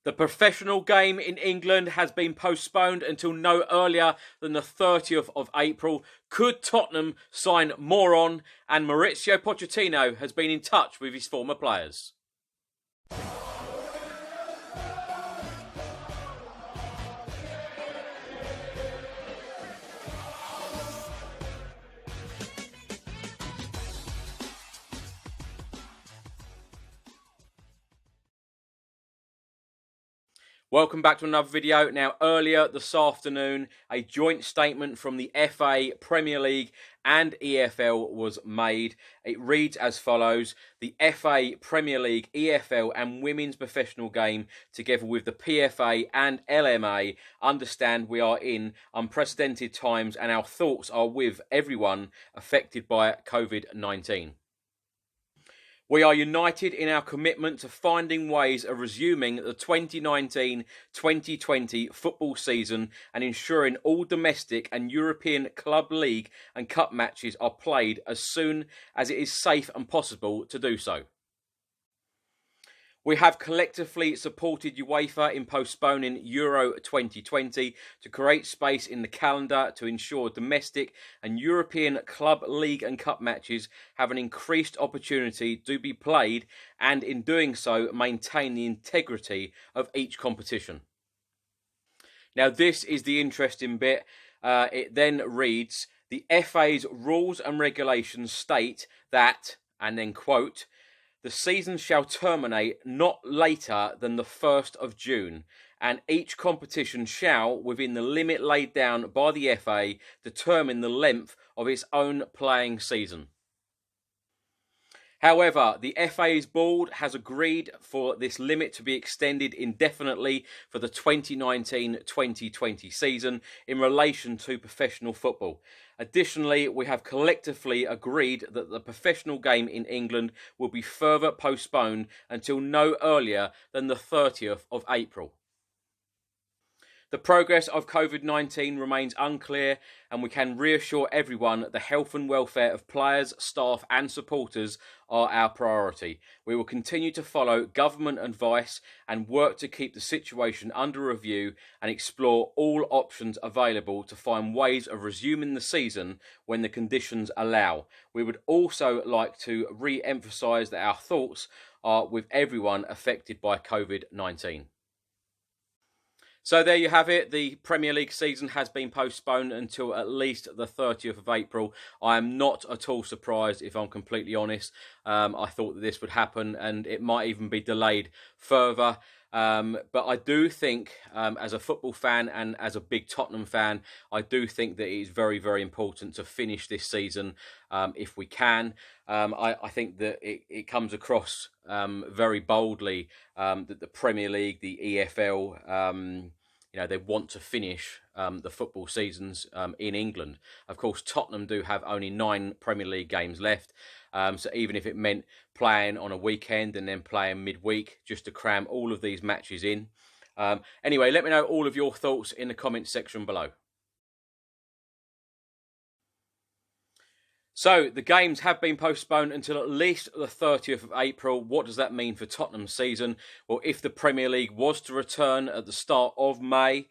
The professional game in England has been postponed until no earlier than the 30th of April. Could Tottenham sign Morin? And Mauricio Pitino has been in touch with his former players. Welcome back to another video. Now, earlier this afternoon, a joint statement from the FA, Premier League and EFL was made. It reads as follows: the FA, Premier League, EFL and Women's Professional Game, together with the PFA and LMA, understand we are in unprecedented times and our thoughts are with everyone affected by COVID-19. We are united in our commitment to finding ways of resuming the 2019-2020 football season and ensuring all domestic and European club league and cup matches are played as soon as it is safe and possible to do so. We have collectively supported UEFA in postponing Euro 2020 to create space in the calendar to ensure domestic and European club, league and cup matches have an increased opportunity to be played and in doing so maintain the integrity of each competition. Now this is the interesting bit. It then reads, the FA's rules and regulations state that, and then quote, the season shall terminate not later than the 1st of June, and each competition shall, within the limit laid down by the FA, determine the length of its own playing season. However, the FA's board has agreed for this limit to be extended indefinitely for the 2019-2020 season in relation to professional football. Additionally, we have collectively agreed that the professional game in England will be further postponed until no earlier than the 30th of April. The progress of COVID-19 remains unclear, and we can reassure everyone that the health and welfare of players, staff and supporters are our priority. We will continue to follow government advice and work to keep the situation under review and explore all options available to find ways of resuming the season when the conditions allow. We would also like to re-emphasise that our thoughts are with everyone affected by COVID-19. So there you have it. The Premier League season has been postponed until at least the 30th of April. I am not at all surprised, if I'm completely honest. I thought that this would happen and it might even be delayed further. But I do think, as a football fan and as a big Tottenham fan, I do think that it is very, very important to finish this season if we can. I think that it comes across very boldly that the Premier League, the EFL, they want to finish the football seasons in England. Of course, Tottenham do have only 9 Premier League games left. So even if it meant playing on a weekend and then playing midweek just to cram all of these matches in. Anyway, let me know all of your thoughts in the comments section below. So, the games have been postponed until at least the 30th of April. What does that mean for Tottenham's season? Well, if the Premier League was to return at the start of May,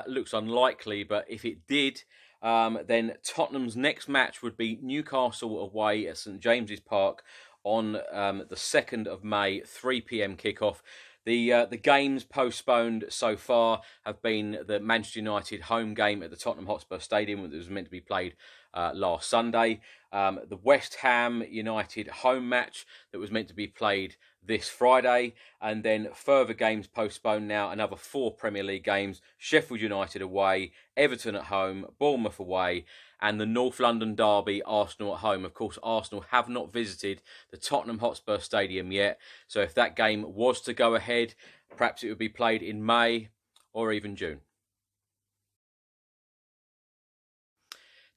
looks unlikely, but if it did, then Tottenham's next match would be Newcastle away at St James's Park on the 2nd of May, 3 p.m. kickoff. The games postponed so far have been the Manchester United home game at the Tottenham Hotspur Stadium that was meant to be played last Sunday. The West Ham United home match that was meant to be played this Friday. And then further games postponed now. Another 4 Premier League games. Sheffield United away, Everton at home, Bournemouth away, and the North London derby, Arsenal at home. Of course, Arsenal have not visited the Tottenham Hotspur Stadium yet. So if that game was to go ahead, perhaps it would be played in May or even June.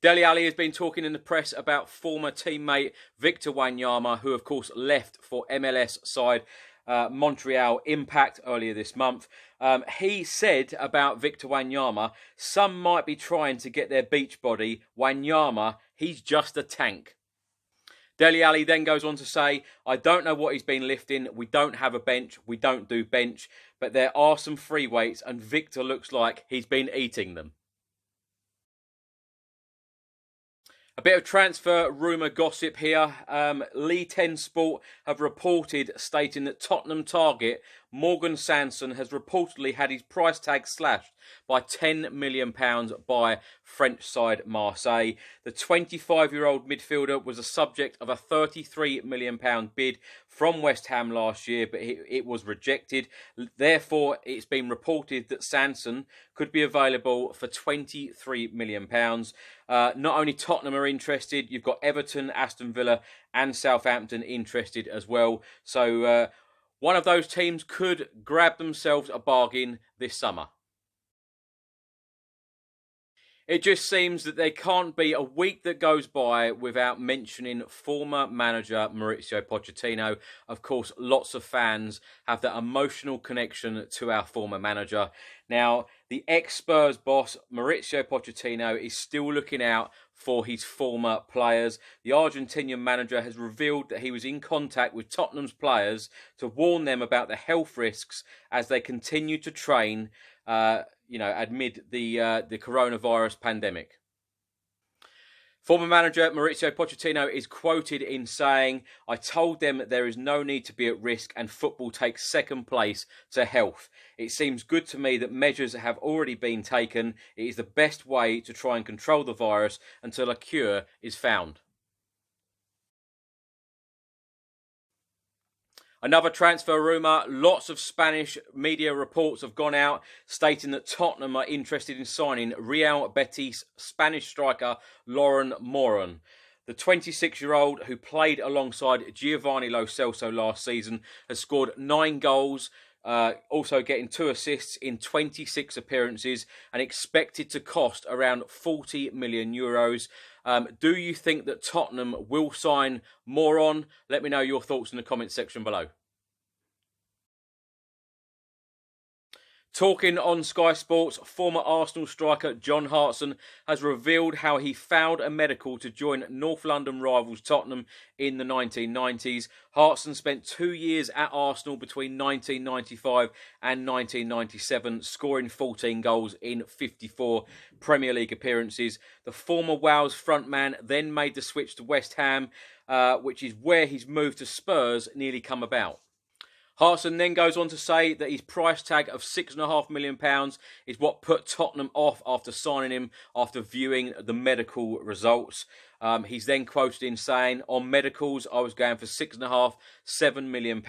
Dele Alli has been talking in the press about former teammate Victor Wanyama, who of course left for MLS side Montreal Impact earlier this month. He said about Victor Wanyama, some might be trying to get their beach body. Wanyama, he's just a tank. Dele Alli then goes on to say, I don't know what he's been lifting. We don't have a bench. We don't do bench. But there are some free weights and Victor looks like he's been eating them. A bit of transfer rumour gossip here. Lee 10 Sport have reported stating that Tottenham target Morgan Sanson has reportedly had his price tag slashed by £10 million by French side Marseille. The 25-year-old midfielder was the subject of a £33 million bid from West Ham last year, but it was rejected. Therefore, it's been reported that Sanson could be available for £23 million. Not only Tottenham are interested, you've got Everton, Aston Villa and Southampton interested as well. So one of those teams could grab themselves a bargain this summer. It just seems that there can't be a week that goes by without mentioning former manager Mauricio Pochettino. Of course, lots of fans have that emotional connection to our former manager. Now, the ex-Spurs boss, Mauricio Pochettino, is still looking out for his former players. The Argentinian manager has revealed that he was in contact with Tottenham's players to warn them about the health risks as they continue to train, amid the coronavirus pandemic. Former manager Mauricio Pochettino is quoted in saying, I told them that there is no need to be at risk and football takes second place to health. It seems good to me that measures have already been taken. It is the best way to try and control the virus until a cure is found. Another transfer rumour, lots of Spanish media reports have gone out stating that Tottenham are interested in signing Real Betis Spanish striker Lauren Morin. The 26-year-old who played alongside Giovanni Lo Celso last season has scored 9 goals, also getting 2 assists in 26 appearances and expected to cost around €40 million. Do you think that Tottenham will sign Morin? Let me know your thoughts in the comments section below. Talking on Sky Sports, former Arsenal striker John Hartson has revealed how he failed a medical to join North London rivals Tottenham in the 1990s. Hartson spent 2 years at Arsenal between 1995 and 1997, scoring 14 goals in 54 Premier League appearances. The former Wales frontman then made the switch to West Ham, which is where his move to Spurs nearly come about. Hartson then goes on to say that his price tag of £6.5 million is what put Tottenham off after signing him after viewing the medical results. He's then quoted in saying, on medicals, I was going for £6.5, £7 million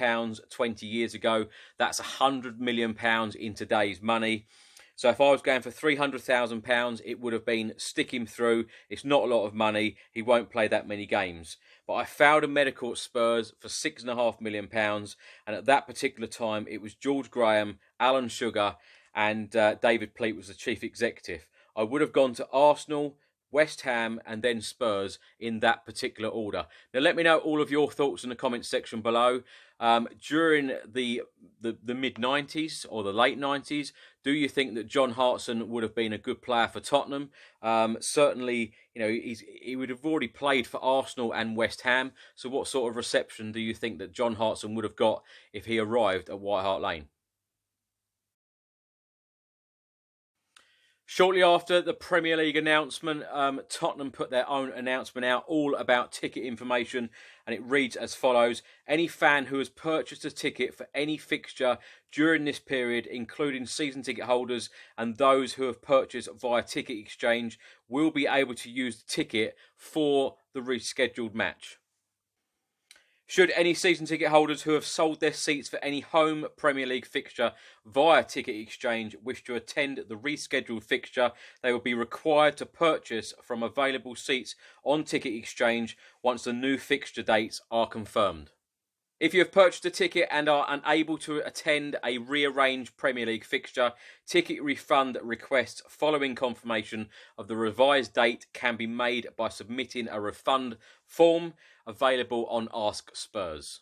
20 years ago. That's £100 million in today's money. So if I was going for £300,000, it would have been stick him through. It's not a lot of money. He won't play that many games. But I failed a medical at Spurs for £6.5 million. And at that particular time, it was George Graham, Alan Sugar, and David Pleat was the chief executive. I would have gone to Arsenal, West Ham, and then Spurs in that particular order. Now, let me know all of your thoughts in the comments section below. During the mid-90s or the late 90s, do you think that John Hartson would have been a good player for Tottenham? Certainly, he would have already played for Arsenal and West Ham. So what sort of reception do you think that John Hartson would have got if he arrived at White Hart Lane? Shortly after the Premier League announcement, Tottenham put their own announcement out all about ticket information, and it reads as follows. Any fan who has purchased a ticket for any fixture during this period, including season ticket holders and those who have purchased via ticket exchange, will be able to use the ticket for the rescheduled match. Should any season ticket holders who have sold their seats for any home Premier League fixture via ticket exchange wish to attend the rescheduled fixture, they will be required to purchase from available seats on ticket exchange once the new fixture dates are confirmed. If you have purchased a ticket and are unable to attend a rearranged Premier League fixture, ticket refund requests following confirmation of the revised date can be made by submitting a refund form available on Ask Spurs.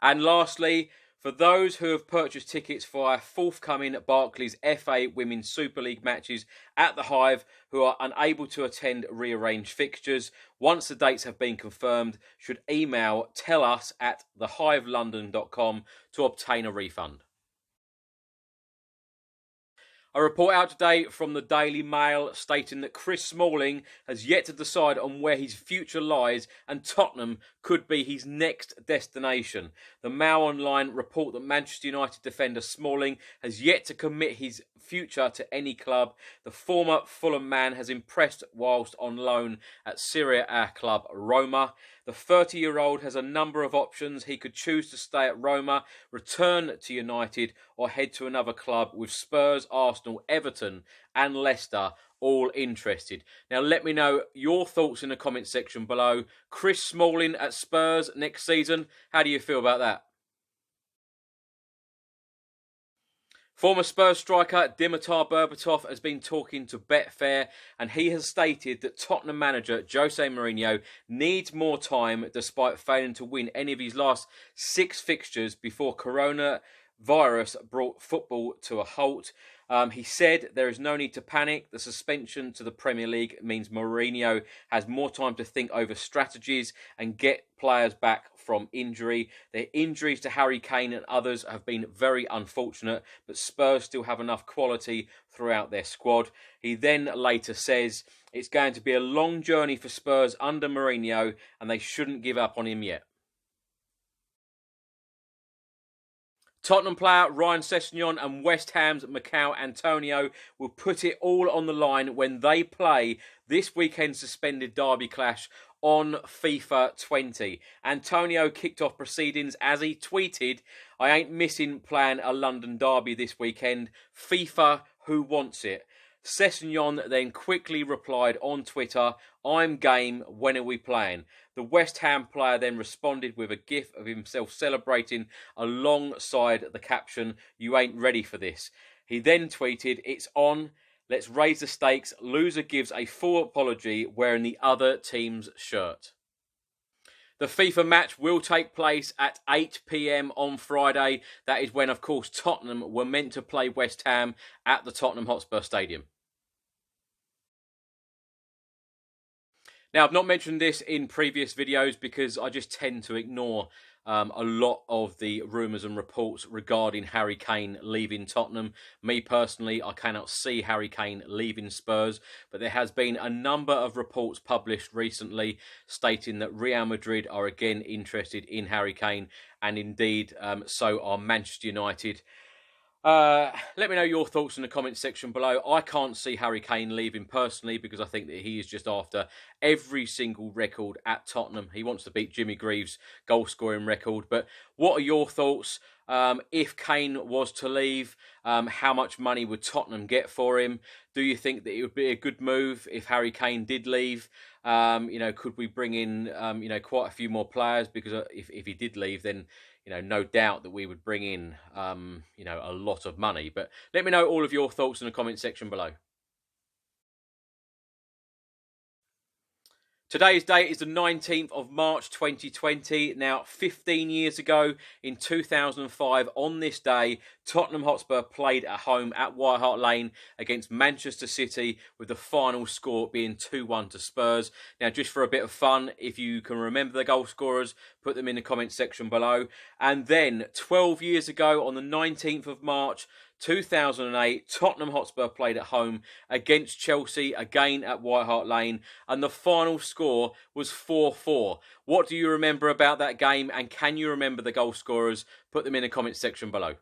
And lastly, For those who have purchased tickets for our forthcoming Barclays FA Women's Super League matches at the Hive who are unable to attend rearranged fixtures, once the dates have been confirmed, should email tellus@thehivelondon.com to obtain a refund. A report out today from the Daily Mail stating that Chris Smalling has yet to decide on where his future lies and Tottenham could be his next destination. The Mail Online report that Manchester United defender Smalling has yet to commit his future to any club. The former Fulham man has impressed whilst on loan at Serie A club Roma. The 30-year-old has a number of options. He could choose to stay at Roma, return to United, or head to another club, with Spurs, Arsenal, Everton and Leicester all interested. Now let me know your thoughts in the comment section below. Chris Smalling at Spurs next season, how do you feel about that? Former Spurs striker Dimitar Berbatov has been talking to Betfair and he has stated that Tottenham manager Jose Mourinho needs more time despite failing to win any of his last 6 fixtures before coronavirus brought football to a halt. He said there is no need to panic. The suspension to the Premier League means Mourinho has more time to think over strategies and get players back from injury. The injuries to Harry Kane and others have been very unfortunate, but Spurs still have enough quality throughout their squad. He then later says it's going to be a long journey for Spurs under Mourinho and they shouldn't give up on him yet. Tottenham player Ryan Sessegnon and West Ham's Mikel Antonio will put it all on the line when they play this weekend's suspended derby clash on FIFA 20. Antonio kicked off proceedings as he tweeted, "I ain't missing playing a London derby this weekend. FIFA, who wants it?" Sessegnon then quickly replied on Twitter, "I'm game, when are we playing?" The West Ham player then responded with a gif of himself celebrating alongside the caption, "You ain't ready for this." He then tweeted, "It's on, let's raise the stakes. Loser gives a full apology wearing the other team's shirt." The FIFA match will take place at 8 p.m. on Friday. That is when, of course, Tottenham were meant to play West Ham at the Tottenham Hotspur Stadium. Now, I've not mentioned this in previous videos because I just tend to ignore a lot of the rumours and reports regarding Harry Kane leaving Tottenham. Me personally, I cannot see Harry Kane leaving Spurs, but there has been a number of reports published recently stating that Real Madrid are again interested in Harry Kane, and indeed so are Manchester United. Let me know your thoughts in the comment section below. I can't see Harry Kane leaving personally because I think that he is just after every single record at Tottenham. He wants to beat Jimmy Greaves' goal-scoring record. But what are your thoughts? If Kane was to leave, how much money would Tottenham get for him? Do you think that it would be a good move if Harry Kane did leave? Could we bring in, quite a few more players? Because if he did leave, then no doubt that we would bring in, a lot of money. But let me know all of your thoughts in the comment section below. Today's date is the 19th of March 2020. Now, 15 years ago, in 2005, on this day, Tottenham Hotspur played at home at White Hart Lane against Manchester City, with the final score being 2-1 to Spurs. Now, just for a bit of fun, if you can remember the goal scorers, put them in the comment section below. And then, 12 years ago, on the 19th of March, 2008, Tottenham Hotspur played at home against Chelsea, again at White Hart Lane, and the final score was 4-4. What do you remember about that game, and can you remember the goal scorers? Put them in the comment section below.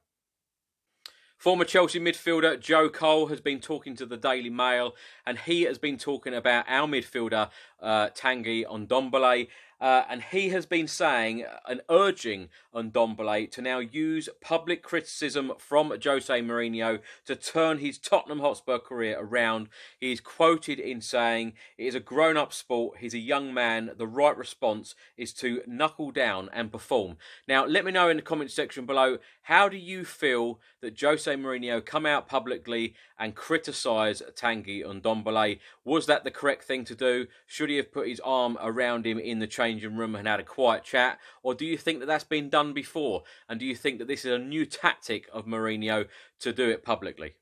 Former Chelsea midfielder Joe Cole has been talking to the Daily Mail, and he has been talking about our midfielder Tanguy Ndombele. And he has been saying and urging Ndombele to now use public criticism from Jose Mourinho to turn his Tottenham Hotspur career around. He is quoted in saying, "It is a grown-up sport. He's a young man. The right response is to knuckle down and perform." Now, let me know in the comment section below, how do you feel that Jose Mourinho come out publicly and criticise Tanguy Ndombele? Was that the correct thing to do? Should he really have put his arm around him in the changing room and had a quiet chat? Or do you think that that's been done before? And do you think that this is a new tactic of Mourinho to do it publicly?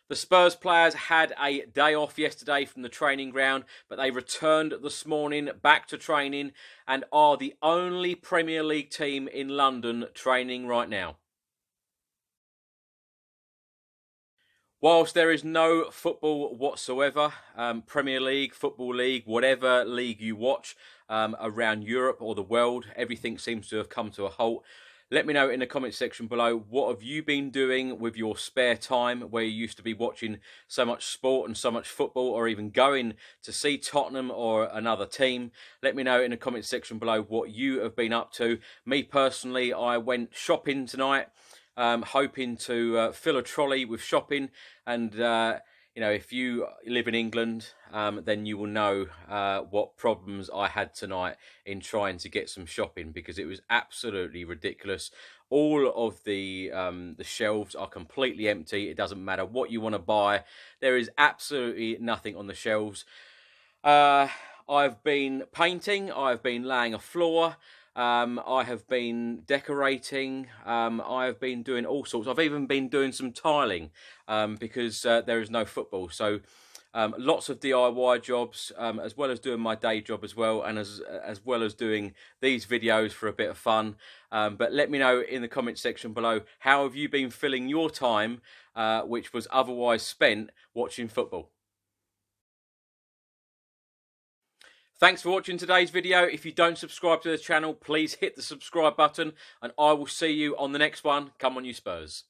The Spurs players had a day off yesterday from the training ground, but they returned this morning back to training and are the only Premier League team in London training right now. Whilst there is no football whatsoever, Premier League, Football League, whatever league you watch around Europe or the world, everything seems to have come to a halt. Let me know in the comment section below, what have you been doing with your spare time where you used to be watching so much sport and so much football, or even going to see Tottenham or another team? Let me know in the comment section below what you have been up to. Me personally, I went shopping tonight, hoping to fill a trolley with shopping. And you know, if you live in England, then you will know what problems I had tonight in trying to get some shopping, because it was absolutely ridiculous. All of the shelves are completely empty. It doesn't matter what you want to buy. There is absolutely nothing on the shelves. I've been painting. I've been laying a floor. I have been decorating. I have been doing all sorts. I've even been doing some tiling because there is no football. So lots of DIY jobs, as well as doing my day job as well, and as well as doing these videos for a bit of fun. But let me know in the comment section below, how have you been filling your time, which was otherwise spent watching football? Thanks for watching today's video. If you don't subscribe to the channel, please hit the subscribe button, and I will see you on the next one. Come on, you Spurs.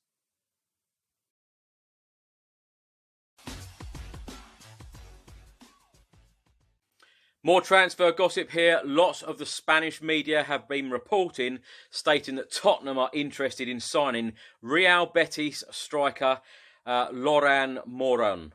More transfer gossip here. Lots of the Spanish media have been reporting, stating that Tottenham are interested in signing Real Betis striker Morin.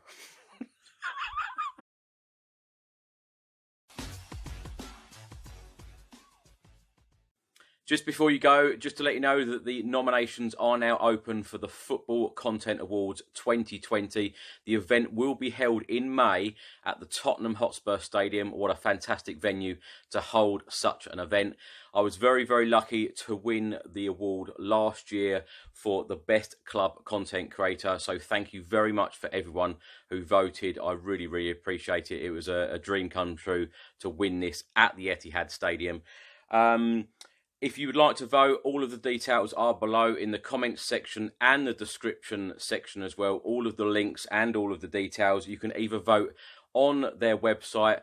Just before you go, just to let you know that the nominations are now open for the Football Content Awards 2020. The event will be held in May at the Tottenham Hotspur Stadium. What a fantastic venue to hold such an event. I was very, very lucky to win the award last year for the Best Club Content Creator. So thank you very much for everyone who voted. I really, really appreciate it. It was a dream come true to win this at the Etihad Stadium. If you would like to vote, all of the details are below in the comments section and the description section as well. All of the links and all of the details. You can either vote on their website,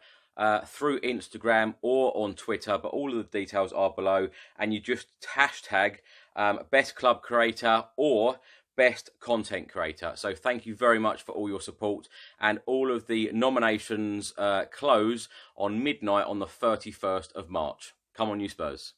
through Instagram or on Twitter, but all of the details are below. And you just hashtag Best Club Creator or Best Content Creator. So thank you very much for all your support. And all of the nominations close on midnight on the 31st of March. Come on, you Spurs.